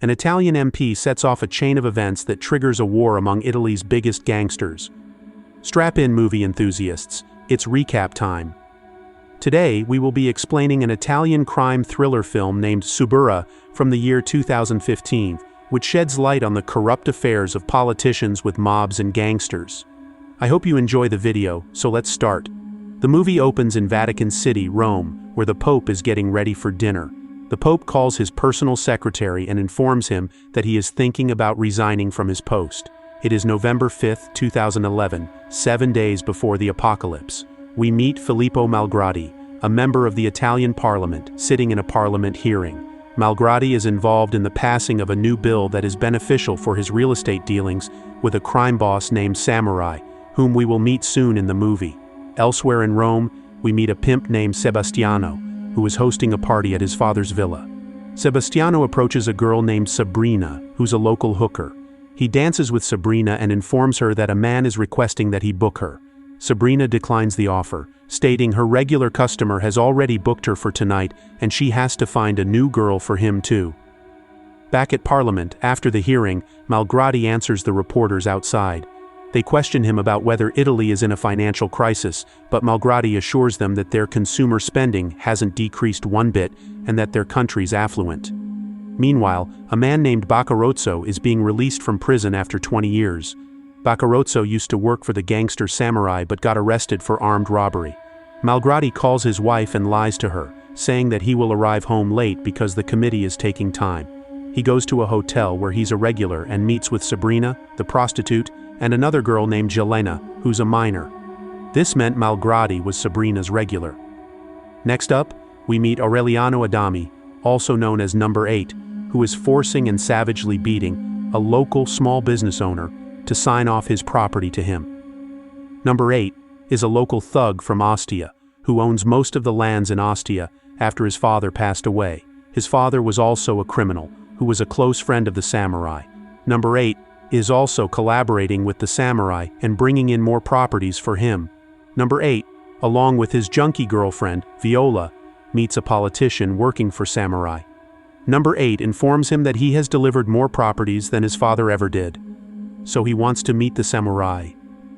an Italian MP sets off a chain of events that triggers a war among Italy's biggest gangsters. Strap in, movie enthusiasts, it's recap time. Today, we will be explaining an Italian crime thriller film named Suburra from the year 2015, which sheds light on the corrupt affairs of politicians with mobs and gangsters. I hope you enjoy the video, so let's start. The movie opens in Vatican City, Rome, where the Pope is getting ready for dinner. The Pope calls his personal secretary and informs him that he is thinking about resigning from his post. It is November 5, 2011, 7 days before the apocalypse. We meet Filippo Malgradi, a member of the Italian parliament, sitting in a parliament hearing. Malgradi is involved in the passing of a new bill that is beneficial for his real estate dealings with a crime boss named Samurai, whom we will meet soon in the movie. Elsewhere in Rome, we meet a pimp named Sebastiano, who is hosting a party at his father's villa. Sebastiano approaches a girl named Sabrina, who's a local hooker. He dances with Sabrina and informs her that a man is requesting that he book her. Sabrina declines the offer, stating her regular customer has already booked her for tonight and she has to find a new girl for him too. Back at Parliament, after the hearing, Malgradi answers the reporters outside. They question him about whether Italy is in a financial crisis, but Malgradi assures them that their consumer spending hasn't decreased one bit and that their country's affluent. Meanwhile, a man named Baccarozzo is being released from prison after 20 years. Baccarozzo used to work for the gangster Samurai but got arrested for armed robbery. Malgradi calls his wife and lies to her, saying that he will arrive home late because the committee is taking time. He goes to a hotel where he's a regular and meets with Sabrina, the prostitute, and another girl named Jelena, who's a minor. This meant Malgradi was Sabrina's regular. Next up, we meet Aureliano Adami, also known as Number 8, who is forcing and savagely beating a local small business owner to sign off his property to him. Number 8 is a local thug from Ostia, who owns most of the lands in Ostia after his father passed away. His father was also a criminal, who was a close friend of the Samurai. Number 8 is also collaborating with the Samurai and bringing in more properties for him. Number 8, along with his junkie girlfriend, Viola, meets a politician working for Samurai. Number 8 informs him that he has delivered more properties than his father ever did. So he wants to meet the Samurai.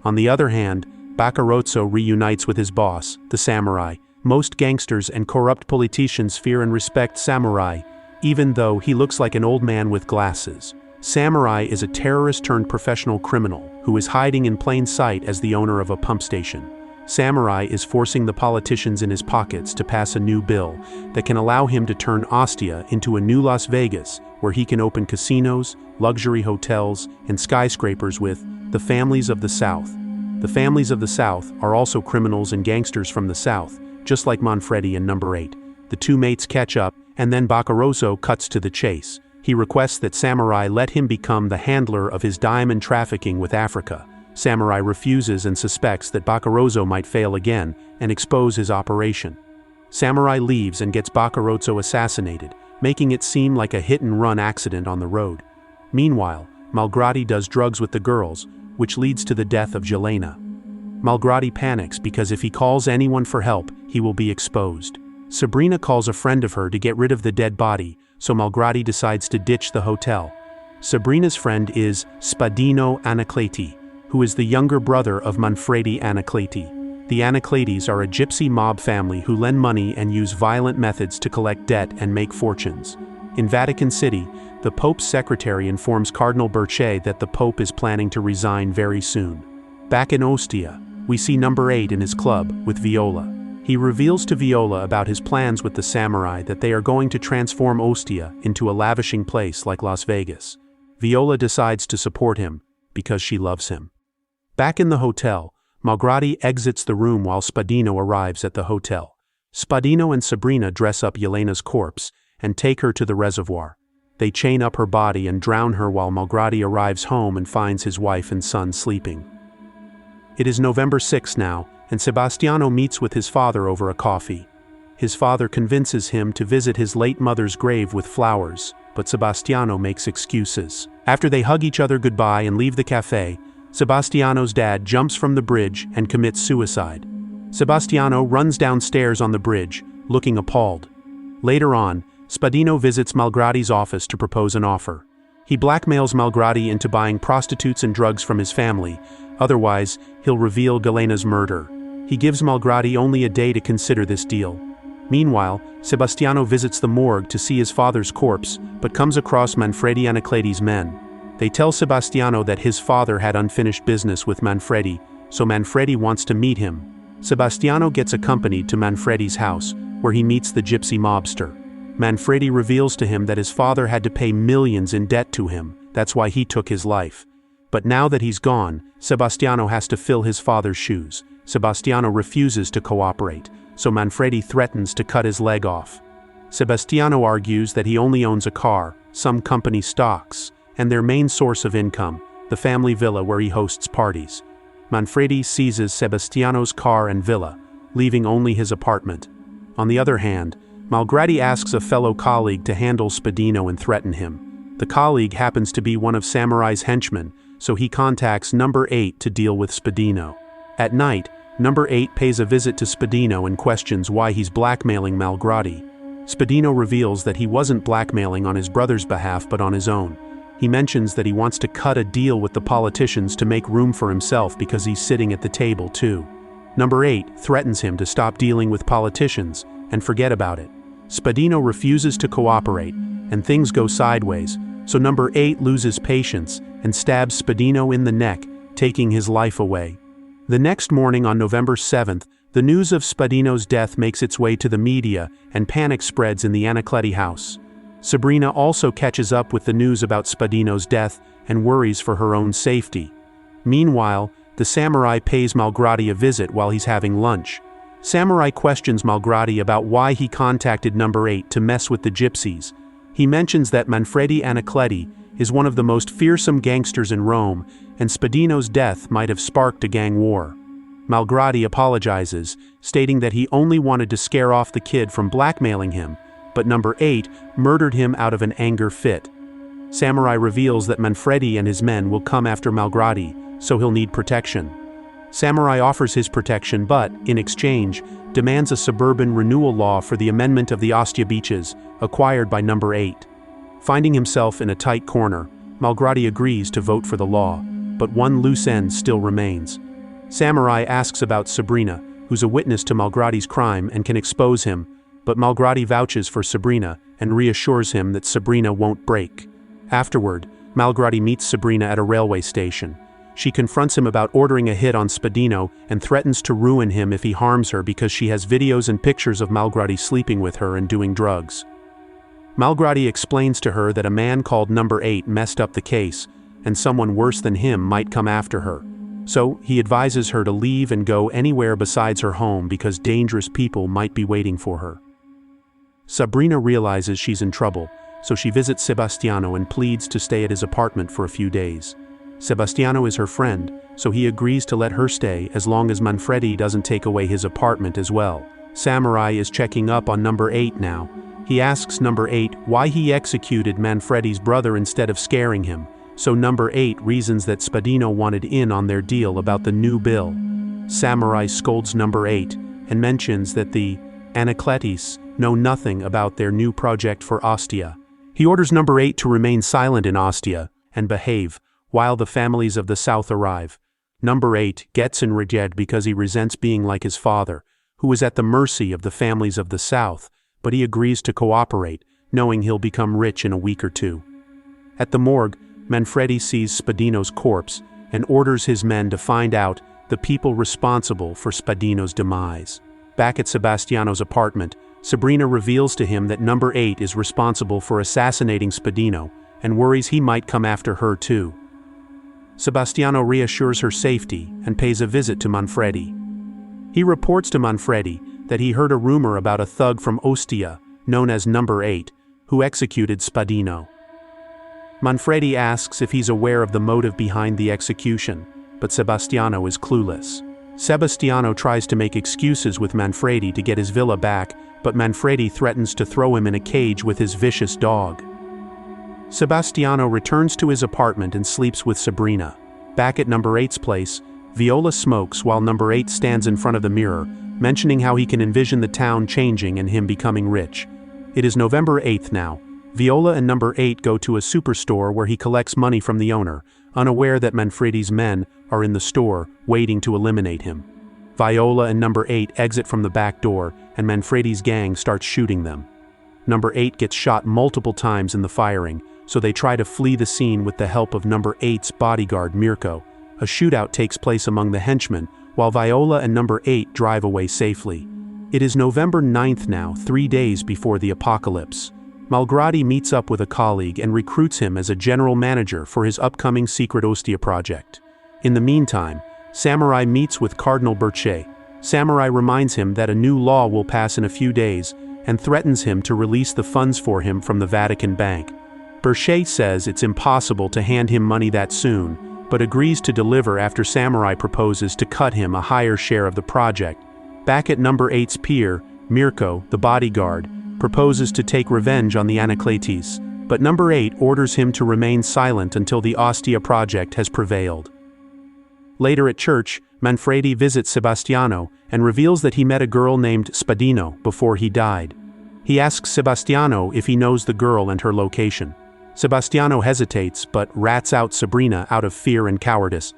On the other hand, Baccarozzo reunites with his boss, the Samurai. Most gangsters and corrupt politicians fear and respect Samurai, even though he looks like an old man with glasses. Samurai is a terrorist-turned-professional criminal who is hiding in plain sight as the owner of a pump station. Samurai is forcing the politicians in his pockets to pass a new bill that can allow him to turn Ostia into a new Las Vegas, where he can open casinos, luxury hotels, and skyscrapers with the families of the South. The families of the South are also criminals and gangsters from the South, just like Manfredi and Number 8. The two mates catch up, and then Baccarozzo cuts to the chase. He requests that Samurai let him become the handler of his diamond trafficking with Africa. Samurai refuses and suspects that Baccarozzo might fail again and expose his operation. Samurai leaves and gets Baccarozzo assassinated, making it seem like a hit-and-run accident on the road. Meanwhile, Malgradi does drugs with the girls, which leads to the death of Jelena. Malgradi panics because if he calls anyone for help, he will be exposed. Sabrina calls a friend of her to get rid of the dead body, so Malgradi decides to ditch the hotel. Sabrina's friend is Spadino Anacleti, who is the younger brother of Manfredi Anacleti. The Anacletis are a gypsy mob family who lend money and use violent methods to collect debt and make fortunes. In Vatican City, the Pope's secretary informs Cardinal Berce that the Pope is planning to resign very soon. Back in Ostia, we see Number 8 in his club with Viola. He reveals to Viola about his plans with the Samurai that they are going to transform Ostia into a lavishing place like Las Vegas. Viola decides to support him because she loves him. Back in the hotel, Malgradi exits the room while Spadino arrives at the hotel. Spadino and Sabrina dress up Jelena's corpse and take her to the reservoir. They chain up her body and drown her while Malgradi arrives home and finds his wife and son sleeping. It is November 6 now, and Sebastiano meets with his father over a coffee. His father convinces him to visit his late mother's grave with flowers, but Sebastiano makes excuses. After they hug each other goodbye and leave the cafe, Sebastiano's dad jumps from the bridge and commits suicide. Sebastiano runs downstairs on the bridge, looking appalled. Later on, Spadino visits Malgrati's office to propose an offer. He blackmails Malgrati into buying prostitutes and drugs from his family, otherwise, he'll reveal Galena's murder. He gives Malgrati only a day to consider this deal. Meanwhile, Sebastiano visits the morgue to see his father's corpse, but comes across Manfredi Anacleti's men. They tell Sebastiano that his father had unfinished business with Manfredi, so Manfredi wants to meet him. Sebastiano gets accompanied to Manfredi's house, where he meets the gypsy mobster. Manfredi reveals to him that his father had to pay millions in debt to him, that's why he took his life. But now that he's gone, Sebastiano has to fill his father's shoes. Sebastiano refuses to cooperate, so Manfredi threatens to cut his leg off. Sebastiano argues that he only owns a car, some company stocks, and their main source of income, the family villa where he hosts parties. Manfredi seizes Sebastiano's car and villa, leaving only his apartment. On the other hand, Malgrati asks a fellow colleague to handle Spadino and threaten him. The colleague happens to be one of Samurai's henchmen, so he contacts Number 8 to deal with Spadino. At night, Number 8 pays a visit to Spadino and questions why he's blackmailing Malgrati. Spadino reveals that he wasn't blackmailing on his brother's behalf but on his own. He mentions that he wants to cut a deal with the politicians to make room for himself because he's sitting at the table too. Number 8 threatens him to stop dealing with politicians and forget about it. Spadino refuses to cooperate, and things go sideways, so Number 8 loses patience and stabs Spadino in the neck, taking his life away. The next morning on November 7th, the news of Spadino's death makes its way to the media and panic spreads in the Anacleti house. Sabrina also catches up with the news about Spadino's death and worries for her own safety. Meanwhile, the samurai pays Malgrati a visit while he's having lunch. Samurai questions Malgrati about why he contacted Number 8 to mess with the gypsies. He mentions that Manfredi Anacleti is one of the most fearsome gangsters in Rome, and Spadino's death might have sparked a gang war. Malgrati apologizes, stating that he only wanted to scare off the kid from blackmailing him, but Number 8 murdered him out of an anger fit. Samurai reveals that Manfredi and his men will come after Malgrati, so he'll need protection. Samurai offers his protection but, in exchange, demands a suburban renewal law for the amendment of the Ostia beaches, acquired by Number 8. Finding himself in a tight corner, Malgrati agrees to vote for the law, but one loose end still remains. Samurai asks about Sabrina, who's a witness to Malgrati's crime and can expose him, but Malgrati vouches for Sabrina and reassures him that Sabrina won't break. Afterward, Malgrati meets Sabrina at a railway station. She confronts him about ordering a hit on Spadino and threatens to ruin him if he harms her because she has videos and pictures of Malgrati sleeping with her and doing drugs. Malgrati explains to her that a man called Number 8 messed up the case, and someone worse than him might come after her. So, he advises her to leave and go anywhere besides her home because dangerous people might be waiting for her. Sabrina realizes she's in trouble, so she visits Sebastiano and pleads to stay at his apartment for a few days. Sebastiano is her friend, so he agrees to let her stay as long as Manfredi doesn't take away his apartment as well. Samurai is checking up on Number 8 now. He asks Number 8 why he executed Manfredi's brother instead of scaring him, so Number 8 reasons that Spadino wanted in on their deal about the new bill. Samurai scolds Number 8 and mentions that the Anacletis know nothing about their new project for Ostia. He orders Number 8 to remain silent in Ostia and behave while the families of the south arrive. Number 8 gets enraged because he resents being like his father, who is at the mercy of the families of the south, but he agrees to cooperate, knowing he'll become rich in a week or two. At the morgue, Manfredi sees Spadino's corpse and orders his men to find out the people responsible for Spadino's demise. Back at Sebastiano's apartment, Sabrina reveals to him that Number 8 is responsible for assassinating Spadino and worries he might come after her too. Sebastiano reassures her safety and pays a visit to Manfredi. He reports to Manfredi that he heard a rumor about a thug from Ostia, known as Number 8, who executed Spadino. Manfredi asks if he's aware of the motive behind the execution, but Sebastiano is clueless. Sebastiano tries to make excuses with Manfredi to get his villa back, but Manfredi threatens to throw him in a cage with his vicious dog. Sebastiano returns to his apartment and sleeps with Sabrina. Back at Number 8's place, Viola smokes while Number 8 stands in front of the mirror, mentioning how he can envision the town changing and him becoming rich. It is November 8th now. Viola and number 8 go to a superstore where he collects money from the owner, unaware that Manfredi's men are in the store, waiting to eliminate him. Viola and number 8 exit from the back door, and Manfredi's gang starts shooting them. Number 8 gets shot multiple times in the firing, so they try to flee the scene with the help of number 8's bodyguard Mirko. A shootout takes place among the henchmen, while Viola and number 8 drive away safely. It is November 9th now, 3 days before the apocalypse. Malgradi meets up with a colleague and recruits him as a general manager for his upcoming secret Ostia project. In the meantime, Samurai meets with Cardinal Berche. Samurai reminds him that a new law will pass in a few days and threatens him to release the funds for him from the Vatican Bank. Berche says it's impossible to hand him money that soon, but agrees to deliver after Samurai proposes to cut him a higher share of the project. Back at number 8's pier, Mirko, the bodyguard, proposes to take revenge on the Anacletes, but number 8 orders him to remain silent until the Ostia project has prevailed. Later at church, Manfredi visits Sebastiano and reveals that he met a girl named Spadino before he died. He asks Sebastiano if he knows the girl and her location. Sebastiano hesitates but rats out Sabrina out of fear and cowardice.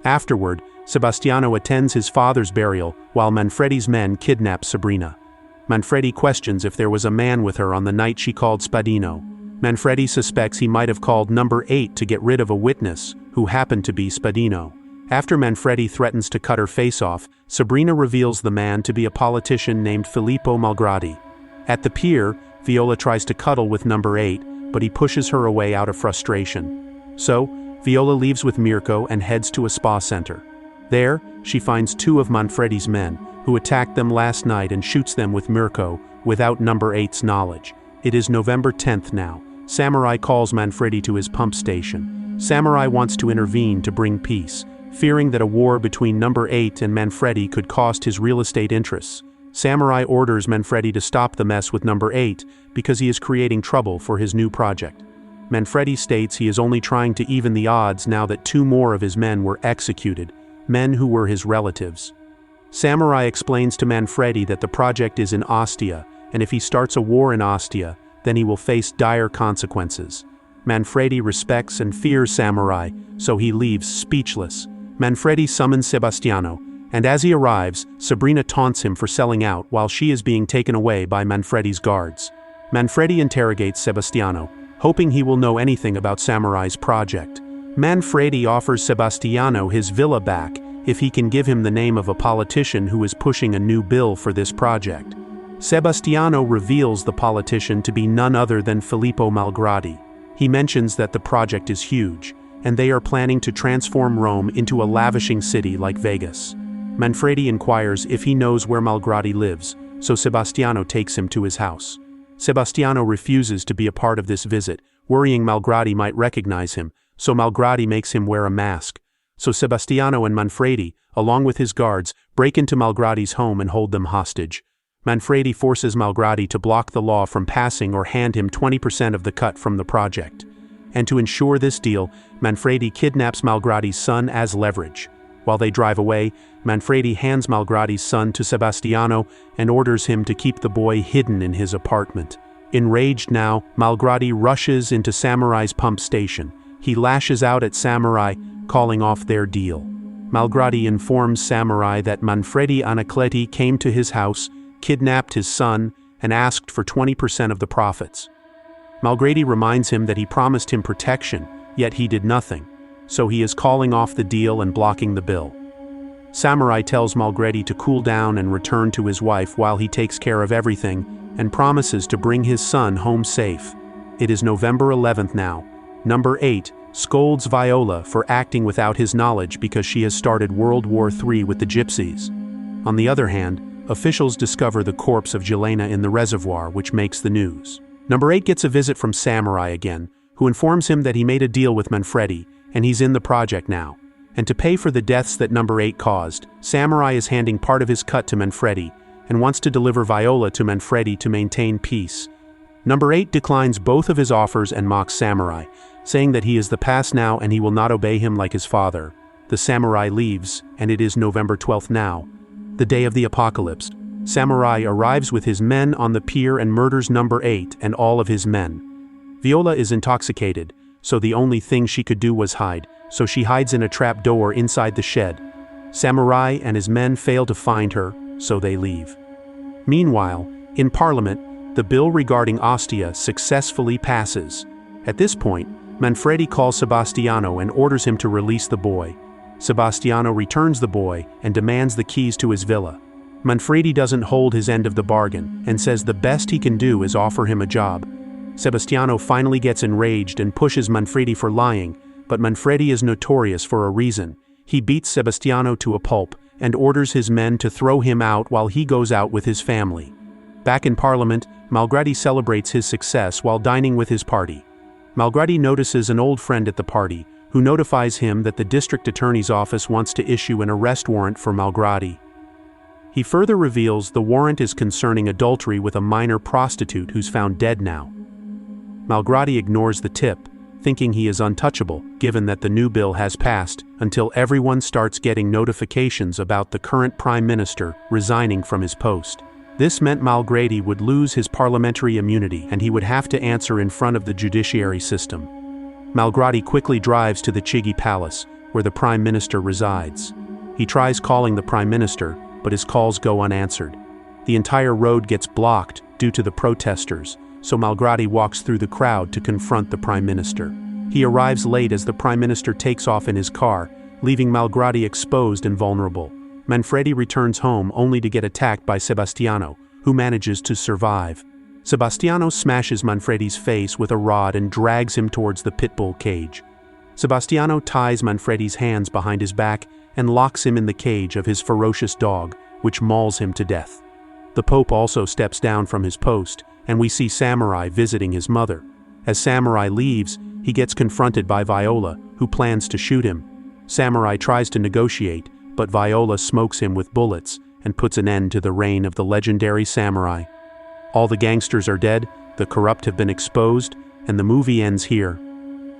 Afterward, Sebastiano attends his father's burial while Manfredi's men kidnap Sabrina. Manfredi questions if there was a man with her on the night she called Spadino. Manfredi suspects he might have called number 8 to get rid of a witness, who happened to be Spadino. After Manfredi threatens to cut her face off, Sabrina reveals the man to be a politician named Filippo Malgradi. At the pier, Viola tries to cuddle with number 8, but he pushes her away out of frustration. So, Viola leaves with Mirko and heads to a spa center. There, she finds 2 of Manfredi's men, who attacked them last night and shoots them with Mirko, without number 8's knowledge. It is November 10th now. Samurai calls Manfredi to his pump station. Samurai wants to intervene to bring peace, fearing that a war between number 8 and Manfredi could cost his real estate interests. Samurai orders Manfredi to stop the mess with number 8 because he is creating trouble for his new project. Manfredi states he is only trying to even the odds now that 2 more of his men were executed, men who were his relatives. Samurai explains to Manfredi that the project is in Ostia, and if he starts a war in Ostia, then he will face dire consequences. Manfredi respects and fears Samurai, so he leaves speechless. Manfredi summons Sebastiano, and as he arrives, Sabrina taunts him for selling out while she is being taken away by Manfredi's guards. Manfredi interrogates Sebastiano, hoping he will know anything about Samurai's project. Manfredi offers Sebastiano his villa back if he can give him the name of a politician who is pushing a new bill for this project. Sebastiano reveals the politician to be none other than Filippo Malgradi. He mentions that the project is huge, and they are planning to transform Rome into a lavishing city like Vegas. Manfredi inquires if he knows where Malgradi lives, so Sebastiano takes him to his house. Sebastiano refuses to be a part of this visit, worrying Malgradi might recognize him, so Malgradi makes him wear a mask. So Sebastiano and Manfredi, along with his guards, break into Malgradi's home and hold them hostage. Manfredi forces Malgradi to block the law from passing or hand him 20% of the cut from the project. And to ensure this deal, Manfredi kidnaps Malgradi's son as leverage. While they drive away, Manfredi hands Malgradi's son to Sebastiano and orders him to keep the boy hidden in his apartment. Enraged now, Malgradi rushes into Samurai's pump station. He lashes out at Samurai, calling off their deal. Malgradi informs Samurai that Manfredi Anacleti came to his house, kidnapped his son, and asked for 20% of the profits. Malgradi reminds him that he promised him protection, yet he did nothing, so he is calling off the deal and blocking the bill. Samurai tells Malgradi to cool down and return to his wife while he takes care of everything, and promises to bring his son home safe. It is November 11th now. Number 8 scolds Viola for acting without his knowledge because she has started World War III with the Gypsies. On the other hand, officials discover the corpse of Jelena in the reservoir, which makes the news. Number 8 gets a visit from Samurai again, who informs him that he made a deal with Manfredi, and he's in the project now. And to pay for the deaths that number 8 caused, Samurai is handing part of his cut to Manfredi, and wants to deliver Viola to Manfredi to maintain peace. Number 8 declines both of his offers and mocks Samurai, saying that he is the past now and he will not obey him like his father. The Samurai leaves, and it is November 12th now, the day of the apocalypse. Samurai arrives with his men on the pier and murders number 8 and all of his men. Viola is intoxicated, so the only thing she could do was hide, so she hides in a trap door inside the shed. Samurai and his men fail to find her, so they leave. Meanwhile, in Parliament, the bill regarding Ostia successfully passes. At this point, Manfredi calls Sebastiano and orders him to release the boy. Sebastiano returns the boy and demands the keys to his villa. Manfredi doesn't hold his end of the bargain and says the best he can do is offer him a job. Sebastiano finally gets enraged and pushes Manfredi for lying, but Manfredi is notorious for a reason. He beats Sebastiano to a pulp and orders his men to throw him out while he goes out with his family. Back in Parliament, Malgradi celebrates his success while dining with his party. Malgradi notices an old friend at the party, who notifies him that the district attorney's office wants to issue an arrest warrant for Malgradi. He further reveals the warrant is concerning adultery with a minor prostitute who's found dead now. Malgradi ignores the tip, thinking he is untouchable, given that the new bill has passed, until everyone starts getting notifications about the current prime minister resigning from his post. This meant Malgradi would lose his parliamentary immunity and he would have to answer in front of the judiciary system. Malgradi quickly drives to the Chigi Palace, where the prime minister resides. He tries calling the prime minister, but his calls go unanswered. The entire road gets blocked due to the protesters, so Malgradi walks through the crowd to confront the prime minister. He arrives late as the prime minister takes off in his car, leaving Malgradi exposed and vulnerable. Manfredi returns home only to get attacked by Sebastiano, who manages to survive. Sebastiano smashes Manfredi's face with a rod and drags him towards the pitbull cage. Sebastiano ties Manfredi's hands behind his back and locks him in the cage of his ferocious dog, which mauls him to death. The Pope also steps down from his post, and we see Samurai visiting his mother. As Samurai leaves, he gets confronted by Viola, who plans to shoot him. Samurai tries to negotiate, but Viola smokes him with bullets and puts an end to the reign of the legendary Samurai. All the gangsters are dead, the corrupt have been exposed, and the movie ends here.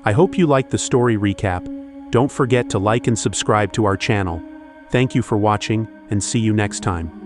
I hope you liked the story recap. Don't forget to like and subscribe to our channel. Thank you for watching, and see you next time.